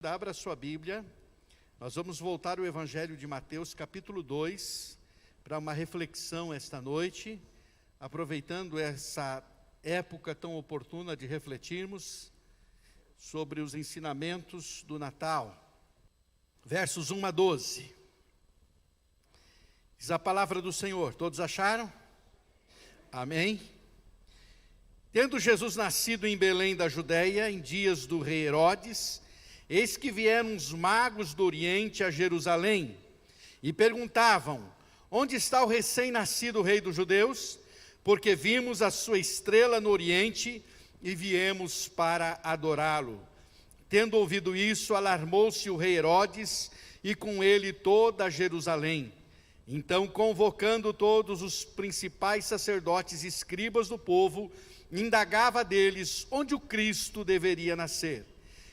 Abra sua Bíblia, nós vamos voltar ao Evangelho de Mateus, capítulo 2, para uma reflexão esta noite, aproveitando essa época tão oportuna de refletirmos sobre os ensinamentos do Natal. Versos 1 a 12. Diz a palavra do Senhor, todos acharam? Amém? Tendo Jesus nascido em Belém da Judéia, em dias do rei Herodes, eis que vieram os magos do Oriente a Jerusalém e perguntavam: onde está o recém-nascido rei dos judeus? Porque vimos a sua estrela no Oriente e viemos para adorá-lo. Tendo ouvido isso, alarmou-se o rei Herodes e com ele toda Jerusalém. Então, convocando todos os principais sacerdotes e escribas do povo, indagava deles onde o Cristo deveria nascer.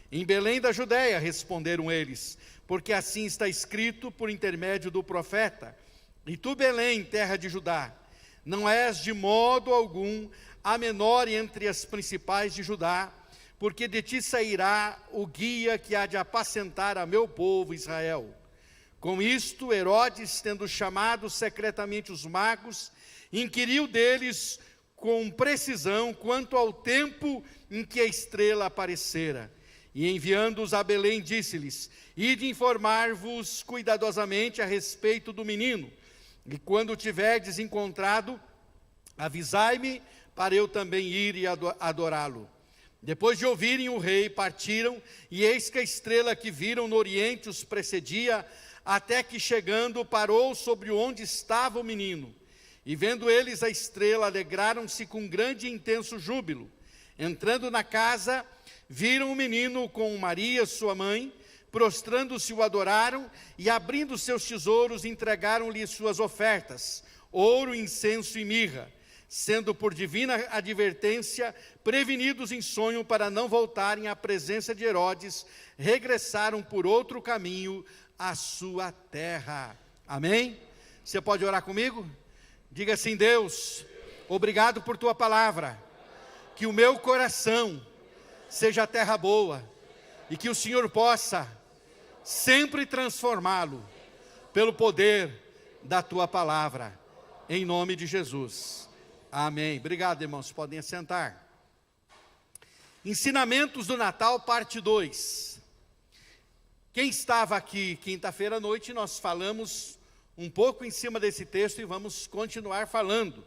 Em Belém da Judéia, responderam eles, porque assim está escrito por intermédio do profeta: e tu, Belém, terra de Judá, não és de modo algum a menor entre as principais de Judá, porque de ti sairá o guia que há de apacentar a meu povo Israel. Com isto, Herodes, tendo chamado secretamente os magos, inquiriu deles com precisão quanto ao tempo em que a estrela aparecera. E enviando-os a Belém, disse-lhes: ide informar-vos cuidadosamente a respeito do menino, e quando o tiverdes encontrado, avisai-me, para eu também ir e adorá-lo. Depois de ouvirem o rei, partiram, e eis que a estrela que viram no Oriente os precedia, até que chegando parou sobre onde estava o menino. E vendo eles a estrela, alegraram-se com grande e intenso júbilo. Entrando na casa, viram o menino com Maria, sua mãe, prostrando-se o adoraram, e abrindo seus tesouros, entregaram-lhe suas ofertas, ouro, incenso e mirra, sendo por divina advertência, prevenidos em sonho para não voltarem à presença de Herodes, regressaram por outro caminho à sua terra. Amém? Você pode orar comigo? Diga assim: Deus, obrigado por tua palavra, que o meu coração seja a terra boa, e que o Senhor possa sempre transformá-lo pelo poder da tua palavra, em nome de Jesus. Amém. Obrigado, irmãos, podem assentar. Ensinamentos do Natal, parte 2. Quem estava aqui quinta-feira à noite, nós falamos um pouco em cima desse texto e vamos continuar falando.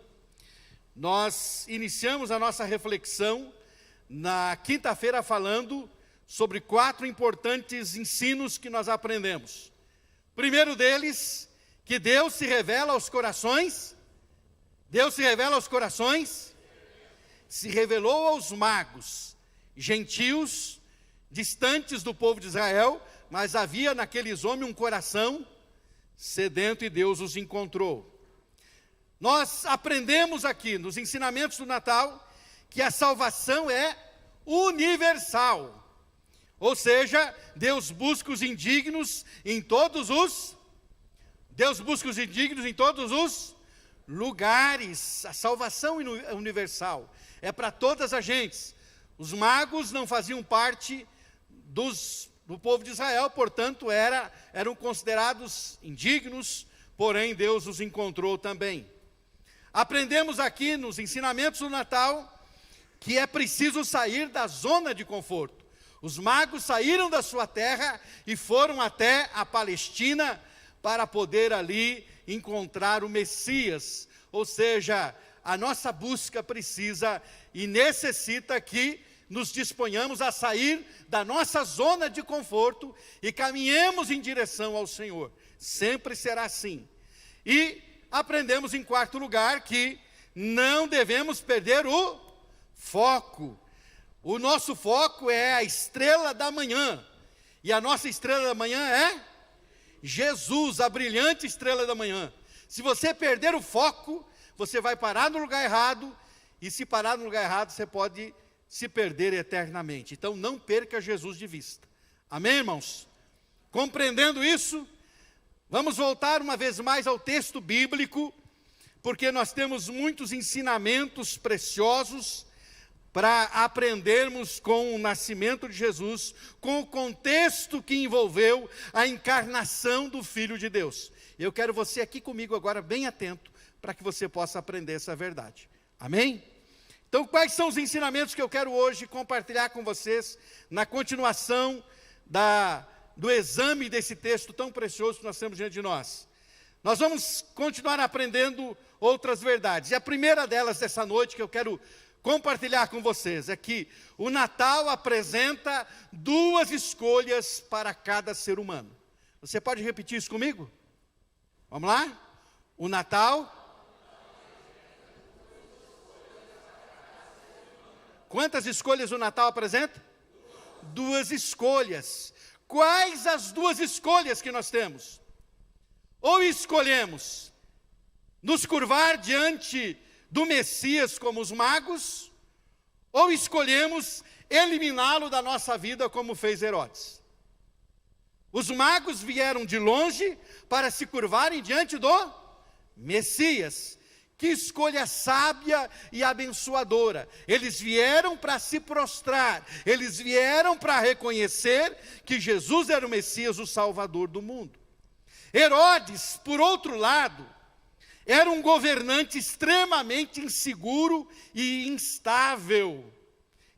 Nós iniciamos a nossa reflexão na quinta-feira falando sobre 4 importantes ensinos que nós aprendemos. Primeiro deles, que Deus se revela aos corações. Deus se revela aos corações. Se revelou aos magos, gentios, distantes do povo de Israel, mas havia naqueles homens um coração sedento e Deus os encontrou. Nós aprendemos aqui nos ensinamentos do Natal que a salvação é universal. Ou seja, Deus busca os indignos em todos os lugares. A salvação é universal, é para todas as gentes. Os magos não faziam parte do povo de Israel, portanto eram considerados indignos, porém Deus os encontrou também. Aprendemos aqui nos ensinamentos do Natal que é preciso sair da zona de conforto. Os magos saíram da sua terra e foram até a Palestina para poder ali encontrar o Messias. Ou seja, a nossa busca precisa e necessita que nos disponhamos a sair da nossa zona de conforto e caminhemos em direção ao Senhor. Sempre será assim. E aprendemos em quarto lugar que não devemos perder o foco. O nosso foco é a estrela da manhã. E a nossa estrela da manhã é Jesus, a brilhante estrela da manhã. Se você perder o foco, você vai parar no lugar errado. E se parar no lugar errado, você pode se perder eternamente. Então não perca Jesus de vista. Amém, irmãos? Compreendendo isso, vamos voltar uma vez mais ao texto bíblico, porque nós temos muitos ensinamentos preciosos para aprendermos com o nascimento de Jesus, com o contexto que envolveu a encarnação do Filho de Deus. Eu quero você aqui comigo agora, bem atento, para que você possa aprender essa verdade. Amém? Então, quais são os ensinamentos que eu quero hoje compartilhar com vocês, na continuação do exame desse texto tão precioso que nós temos diante de nós? Nós vamos continuar aprendendo outras verdades. E a primeira delas dessa noite que eu quero compartilhar com vocês é que o Natal apresenta duas escolhas para cada ser humano. Você pode repetir isso comigo? Vamos lá? O Natal. Quantas escolhas o Natal apresenta? Duas escolhas. Quais as duas escolhas que nós temos? Ou escolhemos nos curvar diante do Messias como os magos, ou escolhemos eliminá-lo da nossa vida como fez Herodes. Os magos vieram de longe para se curvarem diante do Messias. Que escolha sábia e abençoadora. Eles vieram para se prostrar, eles vieram para reconhecer que Jesus era o Messias, o Salvador do mundo. Herodes, por outro lado, era um governante extremamente inseguro e instável.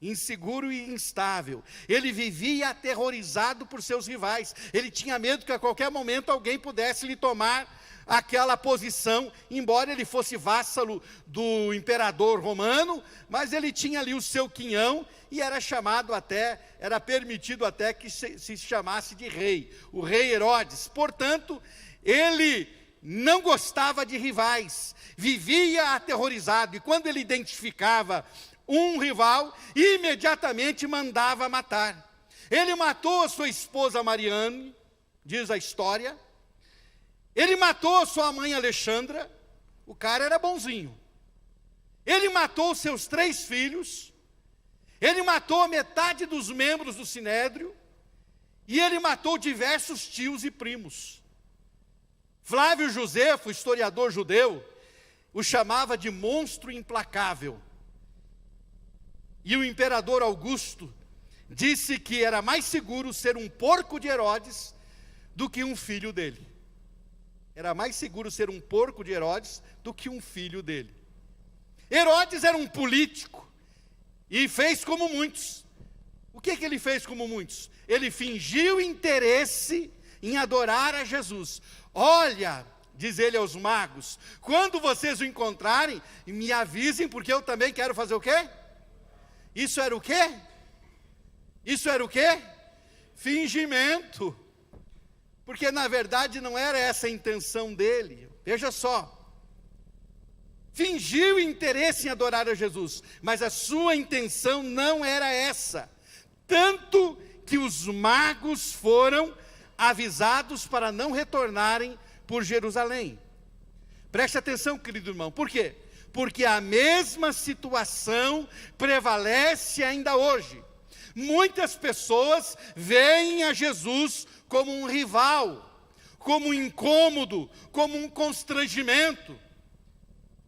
Inseguro e instável. Ele vivia aterrorizado por seus rivais. Ele tinha medo que a qualquer momento alguém pudesse lhe tomar aquela posição, embora ele fosse vassalo do imperador romano, mas ele tinha ali o seu quinhão e era permitido até que se chamasse de rei, o rei Herodes. Portanto, ele não gostava de rivais, vivia aterrorizado, e quando ele identificava um rival, imediatamente mandava matar. Ele matou a sua esposa Mariane, diz a história. Ele matou a sua mãe Alexandra, o cara era bonzinho. Ele matou seus 3 filhos, ele matou metade dos membros do Sinédrio, e ele matou diversos tios e primos. Flávio Josefo, historiador judeu, o chamava de monstro implacável. E o imperador Augusto disse que era mais seguro ser um porco de Herodes do que um filho dele. Era mais seguro ser um porco de Herodes do que um filho dele. Herodes era um político e fez como muitos. O que ele fez como muitos? Ele fingiu interesse em adorar a Jesus. Olha, diz ele aos magos, quando vocês o encontrarem, me avisem, porque eu também quero fazer o quê? Isso era o quê? Isso era o quê? Fingimento. Porque na verdade não era essa a intenção dele. Veja só. Fingiu interesse em adorar a Jesus, mas a sua intenção não era essa. Tanto que os magos foram avisados para não retornarem por Jerusalém. Preste atenção, querido irmão. Por quê? Porque a mesma situação prevalece ainda hoje. Muitas pessoas veem a Jesus como um rival, como um incômodo, como um constrangimento,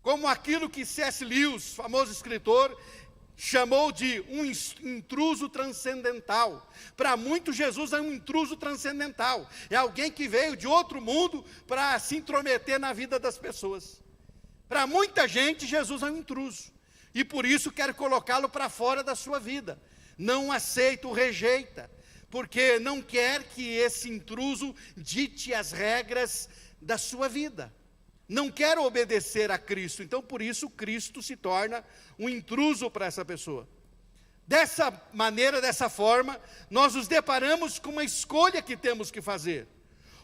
como aquilo que C.S. Lewis, famoso escritor, chamou de um intruso transcendental. Para muitos, Jesus é um intruso transcendental. É alguém que veio de outro mundo para se intrometer na vida das pessoas. Para muita gente, Jesus é um intruso. E por isso quer colocá-lo para fora da sua vida. Não aceita, o rejeita. Porque não quer que esse intruso dite as regras da sua vida. Não quer obedecer a Cristo. Então, por isso, Cristo se torna um intruso para essa pessoa. Dessa maneira, dessa forma, nós nos deparamos com uma escolha que temos que fazer.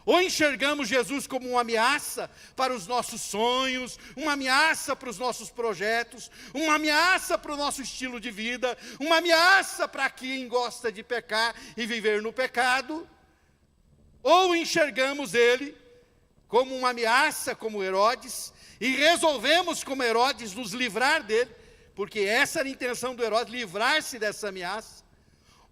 Ou enxergamos Jesus como uma ameaça para os nossos sonhos, uma ameaça para os nossos projetos, uma ameaça para o nosso estilo de vida, uma ameaça para quem gosta de pecar e viver no pecado. Ou enxergamos Ele como uma ameaça, como Herodes, e resolvemos, como Herodes, nos livrar dele, porque essa era a intenção do Herodes, livrar-se dessa ameaça.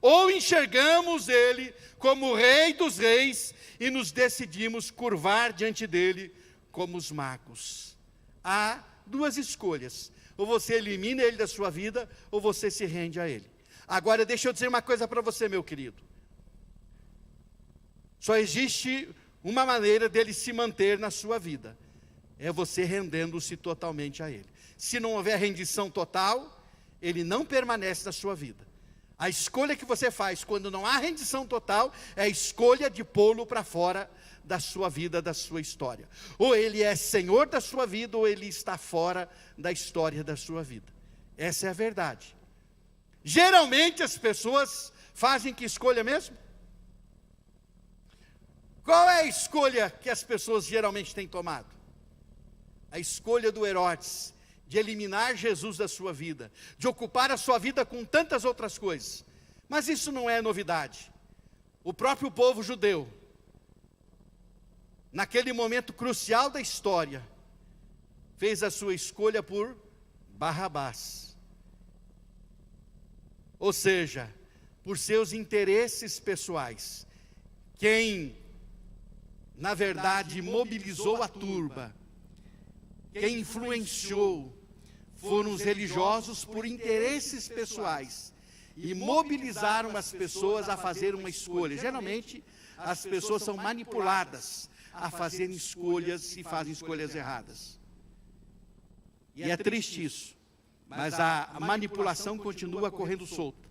Ou enxergamos ele como o Rei dos Reis e nos decidimos curvar diante dele como os magos. Há duas escolhas. ou você elimina ele da sua vida, ou você se rende a ele. Agora, deixa eu dizer uma coisa para você, meu querido. Só existe uma maneira dele se manter na sua vida, é você rendendo-se totalmente a ele. Se não houver rendição total, ele não permanece na sua vida. A escolha que você faz quando não há rendição total, é a escolha de pô-lo para fora da sua vida, da sua história. Ou ele é senhor da sua vida, ou ele está fora da história da sua vida. Essa é a verdade. Geralmente as pessoas fazem que escolha mesmo? Qual é a escolha que as pessoas geralmente têm tomado? A escolha do Herodes, de eliminar Jesus da sua vida, de ocupar a sua vida com tantas outras coisas. Mas isso não é novidade. O próprio povo judeu, naquele momento crucial da história, fez a sua escolha por Barrabás. Ou seja, por seus interesses pessoais. Quem, na verdade, mobilizou a turba, quem influenciou, foram os religiosos por interesses pessoais, e mobilizaram as pessoas a fazer uma escolha. Geralmente, as pessoas são manipuladas a fazerem escolhas e fazem escolhas erradas. E é triste isso, mas a manipulação continua correndo solta.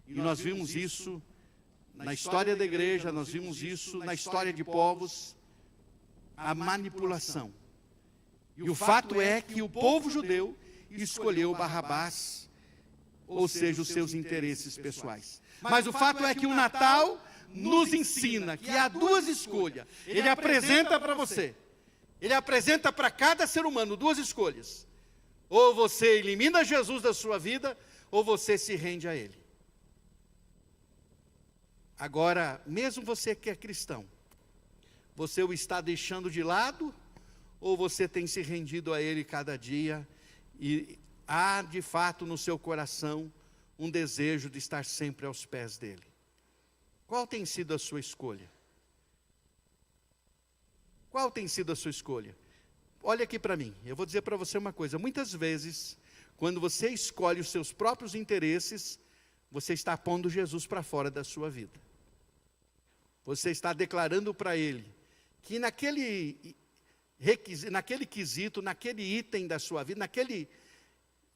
E nós vimos isso na história da igreja, nós vimos isso na história de povos, a manipulação. E o fato é que o povo judeu escolheu Barrabás, ou seja, os seus interesses pessoais. Mas o fato é que o Natal nos ensina que há duas escolhas. Ele apresenta para você, ele apresenta para cada ser humano duas escolhas. Ou você elimina Jesus da sua vida, ou você se rende a ele. Agora, mesmo você que é cristão, você o está deixando de lado, ou você tem se rendido a ele cada dia, e há de fato no seu coração um desejo de estar sempre aos pés dele? Qual tem sido a sua escolha? Qual tem sido a sua escolha? Olha aqui para mim, eu vou dizer para você uma coisa. Muitas vezes, quando você escolhe os seus próprios interesses, você está pondo Jesus para fora da sua vida. Você está declarando para ele que naquele quesito, naquele item da sua vida, naquele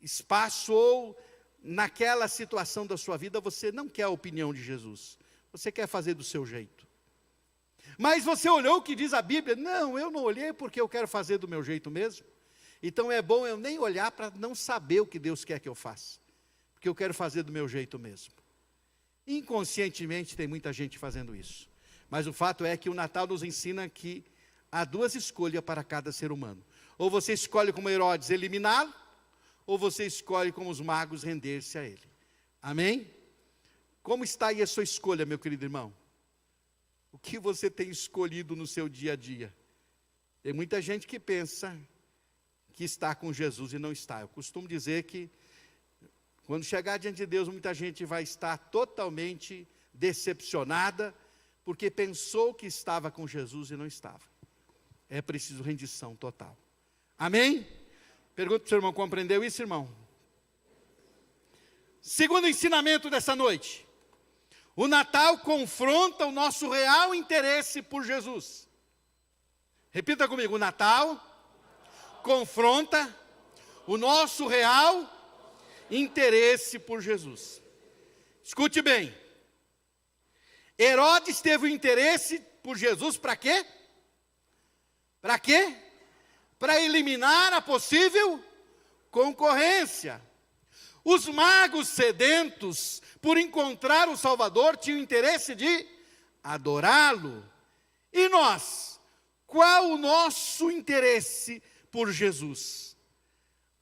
espaço ou naquela situação da sua vida, você não quer a opinião de Jesus. Você quer fazer do seu jeito. Mas você olhou o que diz a Bíblia? Não, eu não olhei porque eu quero fazer do meu jeito mesmo. Então é bom eu nem olhar para não saber o que Deus quer que eu faça. Porque eu quero fazer do meu jeito mesmo. Inconscientemente tem muita gente fazendo isso. Mas o fato é que o Natal nos ensina que há duas escolhas para cada ser humano. Ou você escolhe como Herodes eliminá-lo, ou você escolhe como os magos render-se a ele. Amém? Como está aí a sua escolha, meu querido irmão? O que você tem escolhido no seu dia a dia? Tem muita gente que pensa que está com Jesus e não está. Eu costumo dizer que quando chegar diante de Deus, muita gente vai estar totalmente decepcionada, porque pensou que estava com Jesus e não estava. É preciso rendição total. Amém? Pergunta para o seu irmão, compreendeu isso, irmão? Segundo ensinamento dessa noite. O Natal confronta o nosso real interesse por Jesus. Repita comigo, o Natal confronta o nosso real interesse por Jesus. Escute bem. Herodes teve o interesse por Jesus para quê? Para quê? Para eliminar a possível concorrência. Os magos sedentos por encontrar o Salvador tinham interesse de adorá-lo. E nós? Qual o nosso interesse por Jesus?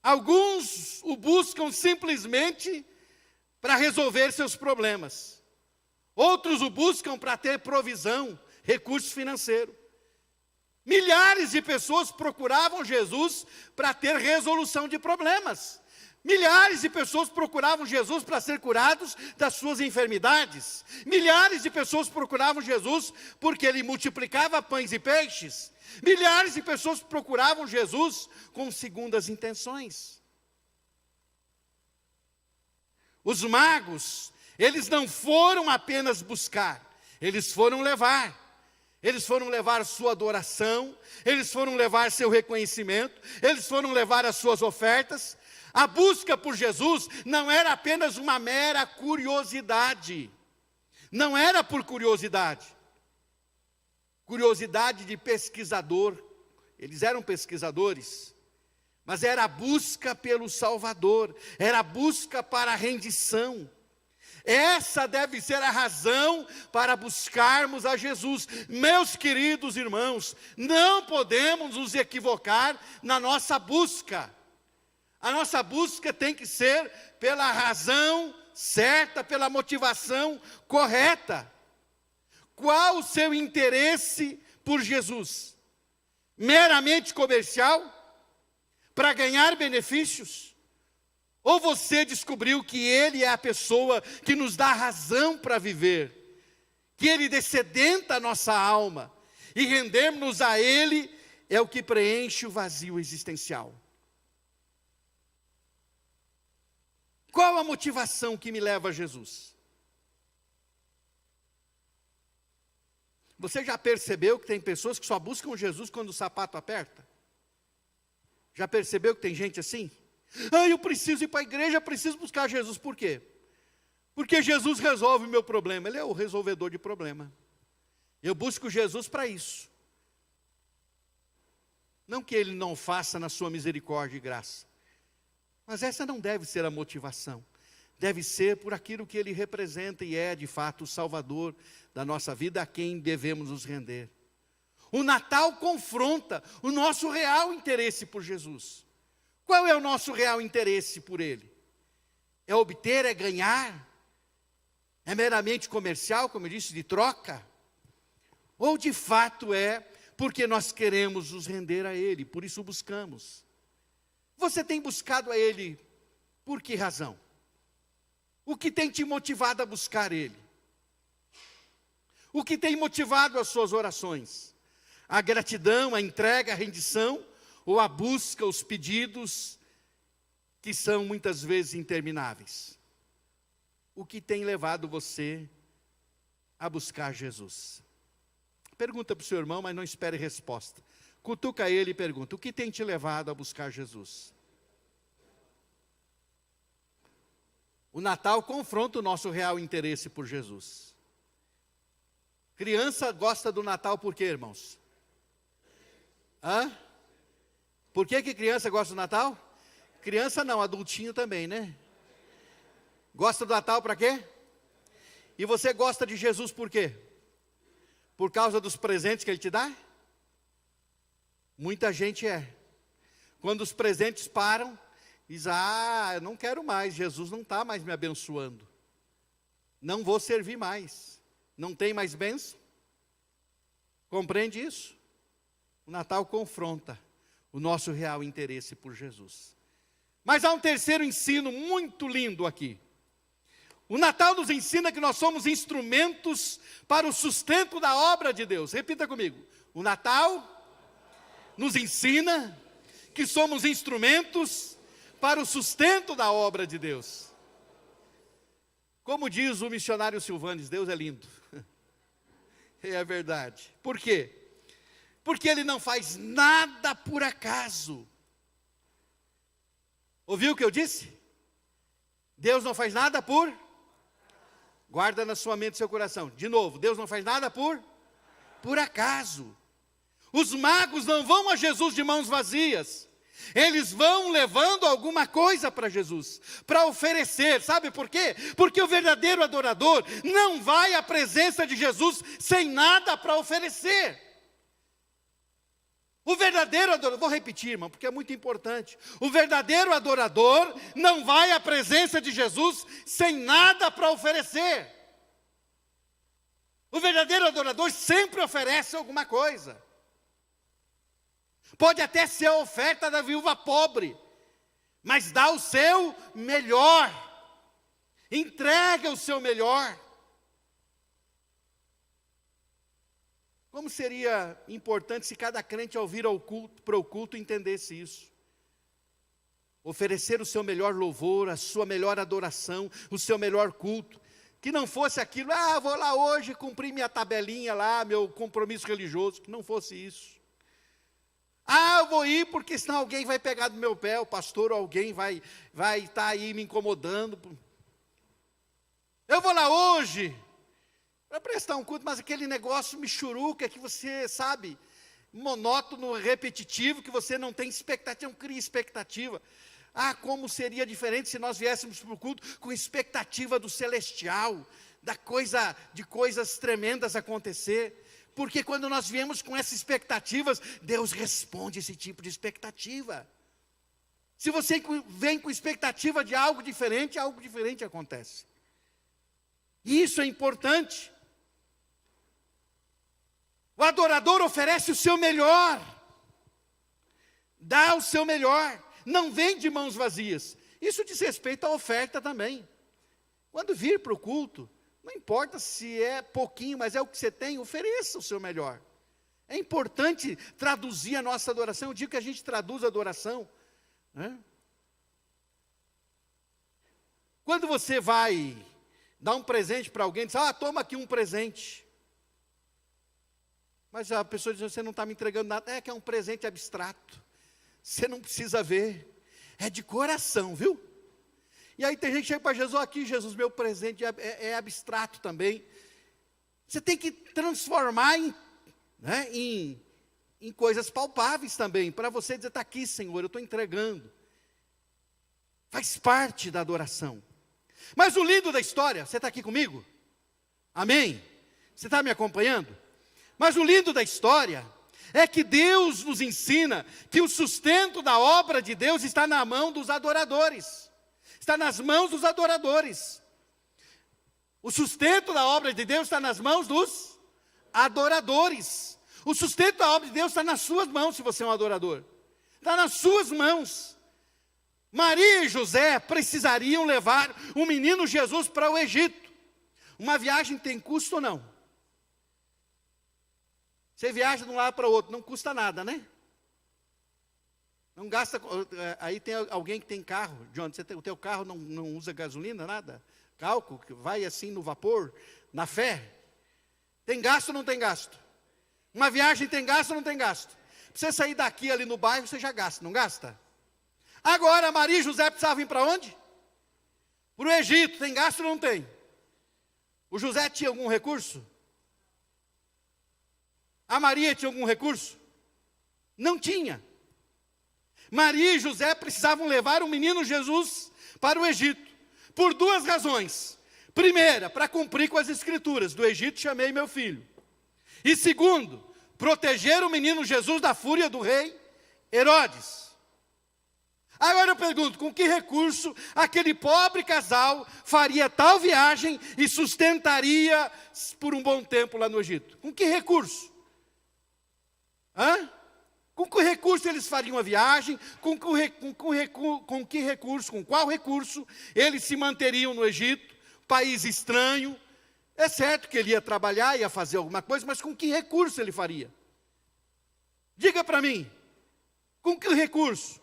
Alguns o buscam simplesmente para resolver seus problemas. Outros o buscam para ter provisão, recurso financeiro. Milhares de pessoas procuravam Jesus para ter resolução de problemas. Milhares de pessoas procuravam Jesus para ser curados das suas enfermidades. Milhares de pessoas procuravam Jesus porque ele multiplicava pães e peixes. Milhares de pessoas procuravam Jesus com segundas intenções. Os magos, eles não foram apenas buscar, eles foram levar. Eles foram levar sua adoração, eles foram levar seu reconhecimento, eles foram levar as suas ofertas. A busca por Jesus não era apenas uma mera curiosidade. Não era por curiosidade. Curiosidade de pesquisador. Eles eram pesquisadores. Mas era a busca pelo Salvador. Era a busca para a rendição. Essa deve ser a razão para buscarmos a Jesus. Meus queridos irmãos, não podemos nos equivocar na nossa busca. A nossa busca tem que ser pela razão certa, pela motivação correta. Qual o seu interesse por Jesus? Meramente comercial? Para ganhar benefícios? Ou você descobriu que Ele é a pessoa que nos dá razão para viver, que Ele dessedenta a nossa alma, e rendermos-nos a Ele é o que preenche o vazio existencial. Qual a motivação que me leva a Jesus? Você já percebeu que tem pessoas que só buscam Jesus quando o sapato aperta? Já percebeu que tem gente assim? Eu preciso ir para a igreja, preciso buscar Jesus. Por quê? Porque Jesus resolve o meu problema. Ele é o resolvedor de problema. Eu busco Jesus para isso. Não que Ele não faça na sua misericórdia e graça. Mas essa não deve ser a motivação. Deve ser por aquilo que Ele representa e é, de fato, o Salvador da nossa vida, a quem devemos nos render. O Natal confronta o nosso real interesse por Jesus. Qual é o nosso real interesse por Ele? É obter, é ganhar? É meramente comercial, como eu disse, de troca? Ou de fato é porque nós queremos nos render a Ele, por isso buscamos? Você tem buscado a Ele por que razão? O que tem te motivado a buscar Ele? O que tem motivado as suas orações? A gratidão, a entrega, a rendição? Ou a busca, os pedidos, que são muitas vezes intermináveis? O que tem levado você a buscar Jesus? Pergunta para o seu irmão, mas não espere resposta. Cutuca ele e pergunta: o que tem te levado a buscar Jesus? O Natal confronta o nosso real interesse por Jesus. Criança gosta do Natal por quê, irmãos? Por que criança gosta do Natal? Criança não, adultinho também, né? Gosta do Natal para quê? E você gosta de Jesus por quê? Por causa dos presentes que Ele te dá? Muita gente é. Quando os presentes param, diz: eu não quero mais, Jesus não está mais me abençoando. Não vou servir mais. Não tem mais bênção? Compreende isso? O Natal confronta o nosso real interesse por Jesus. Mas há um terceiro ensino muito lindo aqui. O Natal nos ensina que nós somos instrumentos para o sustento da obra de Deus. Repita comigo. O Natal nos ensina que somos instrumentos para o sustento da obra de Deus. Como diz o missionário Silvanes, Deus é lindo. É verdade. Por quê? Porque Ele não faz nada por acaso. Ouviu o que eu disse? Deus não faz nada por... Guarda na sua mente e seu coração. De novo, Deus não faz nada por acaso. Os magos não vão a Jesus de mãos vazias. Eles vão levando alguma coisa para Jesus, para oferecer. Sabe por quê? Porque o verdadeiro adorador não vai à presença de Jesus sem nada para oferecer. O verdadeiro adorador, vou repetir, irmão, porque é muito importante. O verdadeiro adorador não vai à presença de Jesus sem nada para oferecer. O verdadeiro adorador sempre oferece alguma coisa. Pode até ser a oferta da viúva pobre, mas dá o seu melhor. Entrega o seu melhor. Como seria importante se cada crente ao vir para o culto entendesse isso. oferecer o seu melhor louvor, a sua melhor adoração, o seu melhor culto. Que não fosse aquilo, vou lá hoje cumprir minha tabelinha lá, meu compromisso religioso, que não fosse isso. Eu vou ir porque senão alguém vai pegar do meu pé, o pastor ou alguém vai estar aí me incomodando. Eu vou lá hoje para prestar um culto, mas aquele negócio michuruca que você sabe, monótono, repetitivo, que você não tem expectativa, não cria expectativa. Como seria diferente se nós viéssemos para o culto com expectativa do celestial, de coisas tremendas acontecer. Porque quando nós viemos com essas expectativas, Deus responde esse tipo de expectativa. Se você vem com expectativa de algo diferente acontece. Isso é importante. O adorador oferece o seu melhor, dá o seu melhor, não vem de mãos vazias. Isso diz respeito à oferta também. Quando vir para o culto, não importa se é pouquinho, mas é o que você tem, ofereça o seu melhor. É importante traduzir a nossa adoração. Eu digo que a gente traduz a adoração, né? Quando você vai dar um presente para alguém, diz, toma aqui um presente. Mas a pessoa diz, você não está me entregando nada. É que é um presente abstrato. Você não precisa ver. É de coração, viu? E aí tem gente que chega para Jesus, aqui Jesus, meu presente é abstrato também. Você tem que transformar em coisas palpáveis também, para você dizer, está aqui Senhor, eu estou entregando. Faz parte da adoração. Mas o lindo da história, você está aqui comigo? Amém? Você está me acompanhando? Mas o lindo da história é que Deus nos ensina que o sustento da obra de Deus está na mão dos adoradores. Está nas mãos dos adoradores. O sustento da obra de Deus está nas mãos dos adoradores. O sustento da obra de Deus está nas suas mãos, se você é um adorador. Está nas suas mãos. Maria e José precisariam levar o menino Jesus para o Egito. Uma viagem tem custo ou não? Você viaja de um lado para o outro, não custa nada, né? Não gasta, aí tem alguém que tem carro, John, o teu carro não usa gasolina, nada? Cálculo, que vai assim no vapor, na fé. Tem gasto ou não tem gasto? Uma viagem tem gasto ou não tem gasto? Para você sair daqui ali no bairro, você já gasta, não gasta? Agora, Maria e José precisavam vir para onde? Para o Egito, tem gasto ou não tem? O José tinha algum recurso? A Maria tinha algum recurso? Não tinha. Maria e José precisavam levar o menino Jesus para o Egito, por duas razões. Primeira, para cumprir com as escrituras, do Egito chamei meu filho. E segundo, proteger o menino Jesus da fúria do rei Herodes. Agora eu pergunto, com que recurso aquele pobre casal faria tal viagem e sustentaria por um bom tempo lá no Egito? Com que recurso? Com que recurso eles fariam a viagem? Com qual recurso eles se manteriam no Egito, país estranho? É certo que ele ia trabalhar, ia fazer alguma coisa, mas com que recurso ele faria? Diga para mim, com que recurso?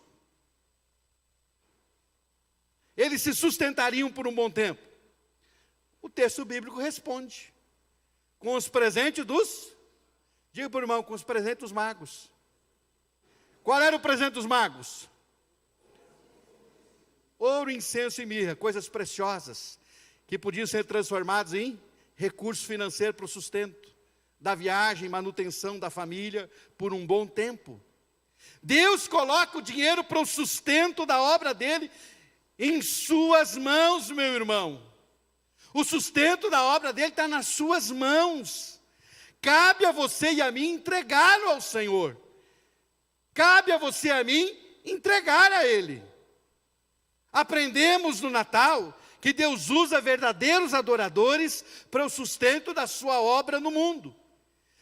Eles se sustentariam por um bom tempo? O texto bíblico responde, com os presentes diga para o irmão, com os presentes dos magos. Qual era o presente dos magos? Ouro, incenso e mirra, coisas preciosas, que podiam ser transformadas em recurso financeiro para o sustento da viagem, manutenção da família, por um bom tempo. Deus coloca o dinheiro para o sustento da obra dele em suas mãos, meu irmão. O sustento da obra dele está nas suas mãos. Cabe a você e a mim entregá-lo ao Senhor. Cabe a você e a mim entregar a Ele. Aprendemos no Natal que Deus usa verdadeiros adoradores para o sustento da sua obra no mundo.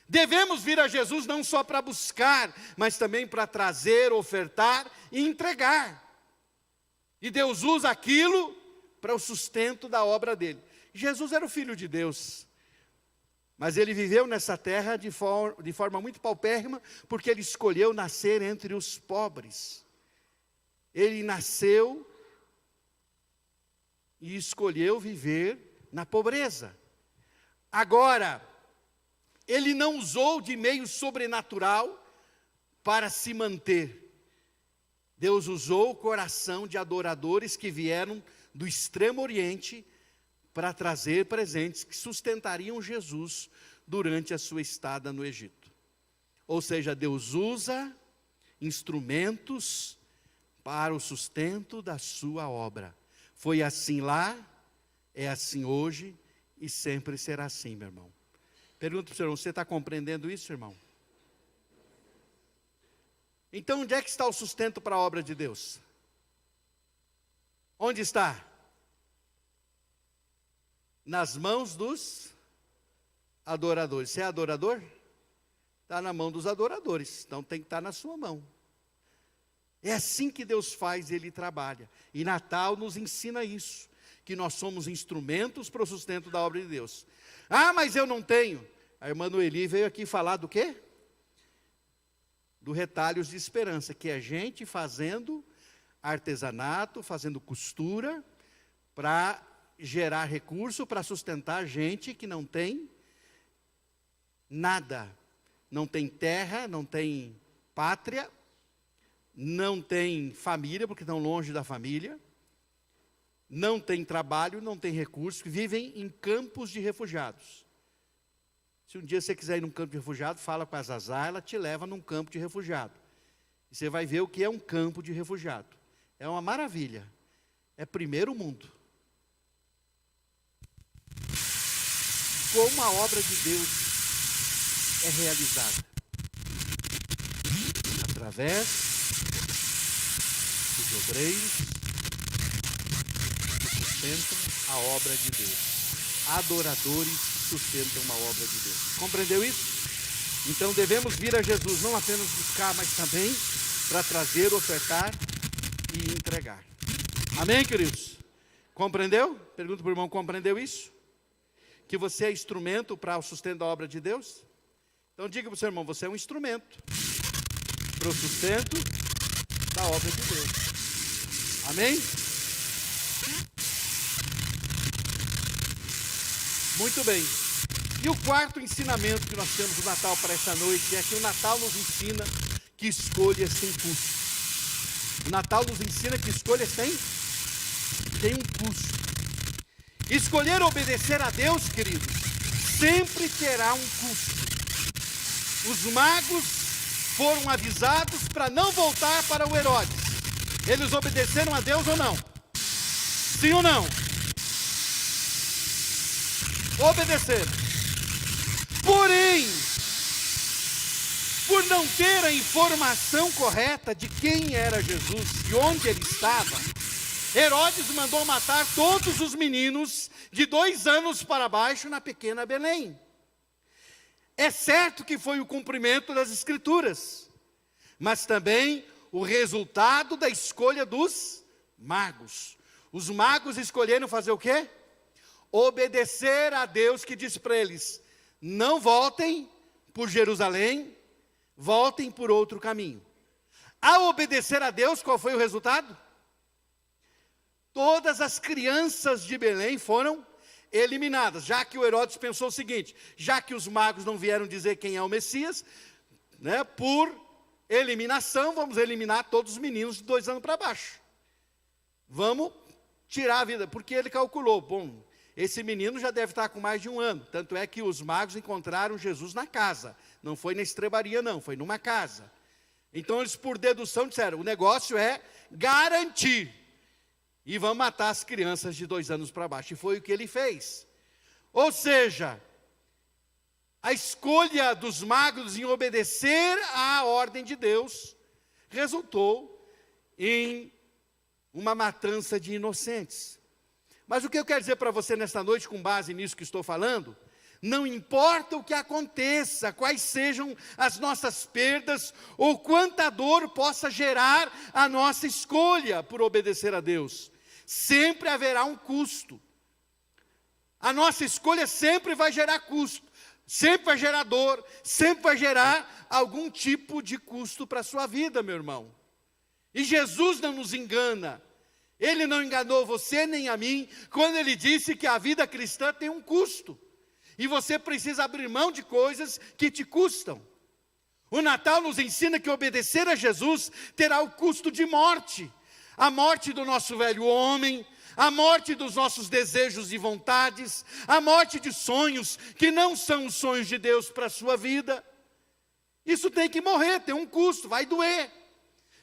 Devemos vir a Jesus não só para buscar, mas também para trazer, ofertar e entregar. E Deus usa aquilo para o sustento da obra dele. Jesus era o Filho de Deus. Mas ele viveu nessa terra de forma muito paupérrima, porque ele escolheu nascer entre os pobres. ele nasceu e escolheu viver na pobreza. Agora, ele não usou de meio sobrenatural para se manter. Deus usou o coração de adoradores que vieram do extremo oriente para trazer presentes que sustentariam Jesus durante a sua estada no Egito. Ou seja, Deus usa instrumentos para o sustento da sua obra. Foi assim lá, é assim hoje e sempre será assim, meu irmão. Pergunto para o senhor, você está compreendendo isso, irmão? Então, onde é que está o sustento para a obra de Deus? Onde está? Nas mãos dos adoradores. Você é adorador? Está na mão dos adoradores, então tem que estar na sua mão. É assim que Deus faz, Ele trabalha. E Natal nos ensina isso, que nós somos instrumentos para o sustento da obra de Deus. Ah, mas eu não tenho. A irmã Noeli veio aqui falar do quê? Do Retalhos de Esperança, que é gente fazendo artesanato, fazendo costura, para gerar recurso, para sustentar gente que não tem nada. Não tem terra, não tem pátria, não tem família, porque estão longe da família, não tem trabalho, não tem recursos, vivem em campos de refugiados. Se um dia você quiser ir num campo de refugiado, fala com a Zazá, ela te leva num campo de refugiado. E você vai ver o que é um campo de refugiado. É uma maravilha. É primeiro mundo. Como a obra de Deus é realizada? Através dos obreiros que sustentam a obra de Deus. Adoradores sustentam uma obra de Deus. Compreendeu isso? Então devemos vir a Jesus, não apenas buscar, mas também para trazer, ofertar e entregar. Amém, queridos? Compreendeu? Pergunto para o irmão, compreendeu isso? Que você é instrumento para o sustento da obra de Deus? Então diga para o seu irmão, você é um instrumento para o sustento da obra de Deus. Amém? Muito bem. E o quarto ensinamento que nós temos no Natal para essa noite é que o Natal nos ensina que escolhas têm custo. O Natal nos ensina que escolhas têm um custo. Escolher obedecer a Deus, queridos, sempre terá um custo. Os magos foram avisados para não voltar para o Herodes. Eles obedeceram a Deus ou não? Sim ou não? Obedeceram. Porém, por não ter a informação correta de quem era Jesus e onde ele estava, Herodes mandou matar todos os meninos de 2 anos para baixo na pequena Belém. É certo que foi o cumprimento das Escrituras, mas também o resultado da escolha dos magos. Os magos escolheram fazer o quê? Obedecer a Deus, que disse para eles: não voltem por Jerusalém, voltem por outro caminho. Ao obedecer a Deus, qual foi o resultado? Todas as crianças de Belém foram eliminadas, já que o Herodes pensou o seguinte: já que os magos não vieram dizer quem é o Messias, né, por eliminação, vamos eliminar todos os meninos de 2 anos para baixo. Vamos tirar a vida, porque ele calculou, bom, esse menino já deve estar com mais de 1 ano, tanto é que os magos encontraram Jesus na casa, não foi na estrebaria não, foi numa casa. Então eles por dedução disseram, o negócio é garantir, e vão matar as crianças de 2 anos para baixo, e foi o que ele fez. Ou seja, a escolha dos magos em obedecer à ordem de Deus, resultou em uma matança de inocentes. Mas o que eu quero dizer para você nesta noite, com base nisso que estou falando, não importa o que aconteça, quais sejam as nossas perdas, ou quanta dor possa gerar a nossa escolha por obedecer a Deus, sempre haverá um custo. A nossa escolha sempre vai gerar custo, sempre vai gerar dor, sempre vai gerar algum tipo de custo para a sua vida, meu irmão. E Jesus não nos engana. Ele não enganou você nem a mim quando ele disse que a vida cristã tem um custo. E você precisa abrir mão de coisas que te custam. O Natal nos ensina que obedecer a Jesus terá o custo de morte. A morte do nosso velho homem, a morte dos nossos desejos e vontades, a morte de sonhos que não são os sonhos de Deus para a sua vida. Isso tem que morrer, tem um custo, vai doer.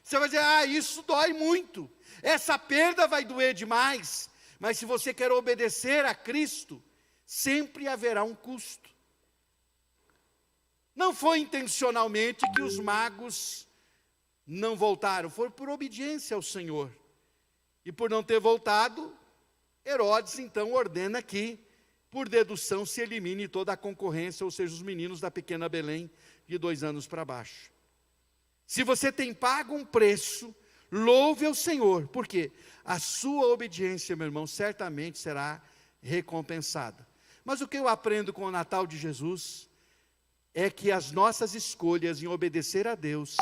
Você vai dizer, isso dói muito. Essa perda vai doer demais. Mas se você quer obedecer a Cristo, sempre haverá um custo. Não foi intencionalmente que os magos não voltaram, foi por obediência ao Senhor. E por não ter voltado, Herodes então ordena que, por dedução, se elimine toda a concorrência, ou seja, os meninos da pequena Belém, de 2 anos para baixo. Se você tem pago um preço, louve ao Senhor, porque a sua obediência, meu irmão, certamente será recompensada. Mas o que eu aprendo com o Natal de Jesus é que as nossas escolhas em obedecer a Deus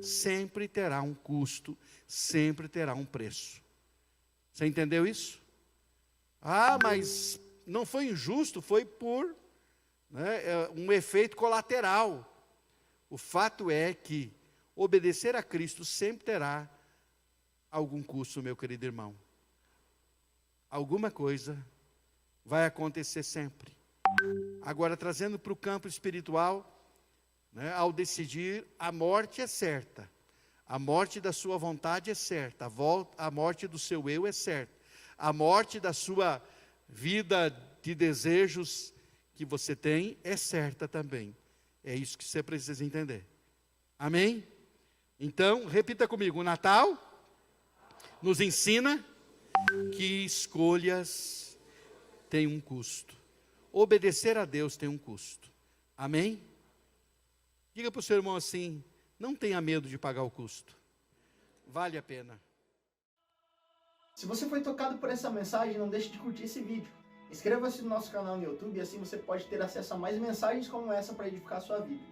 sempre terá um custo, sempre terá um preço. Você entendeu isso? Mas não foi injusto, foi por um efeito colateral. O fato é que obedecer a Cristo sempre terá algum custo, meu querido irmão. Alguma coisa vai acontecer sempre. Agora, trazendo para o campo espiritual, ao decidir, a morte é certa. A morte da sua vontade é certa. A morte do seu eu é certa. A morte da sua vida de desejos que você tem é certa também. É isso que você precisa entender. Amém? Então, repita comigo, o Natal nos ensina que escolhas têm um custo. Obedecer a Deus tem um custo. Amém? Diga para o seu irmão assim, não tenha medo de pagar o custo. Vale a pena. Se você foi tocado por essa mensagem, não deixe de curtir esse vídeo. Inscreva-se no nosso canal no YouTube e assim você pode ter acesso a mais mensagens como essa para edificar a sua vida.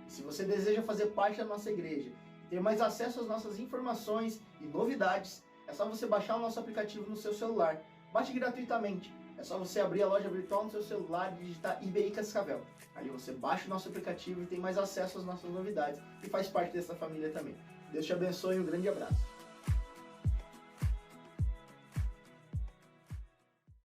E se você deseja fazer parte da nossa igreja e ter mais acesso às nossas informações e novidades, é só você baixar o nosso aplicativo no seu celular. Baixe gratuitamente. É só você abrir a loja virtual no seu celular e digitar IBI Cascavel. Ali você baixa o nosso aplicativo e tem mais acesso às nossas novidades e faz parte dessa família também. Deus te abençoe e um grande abraço.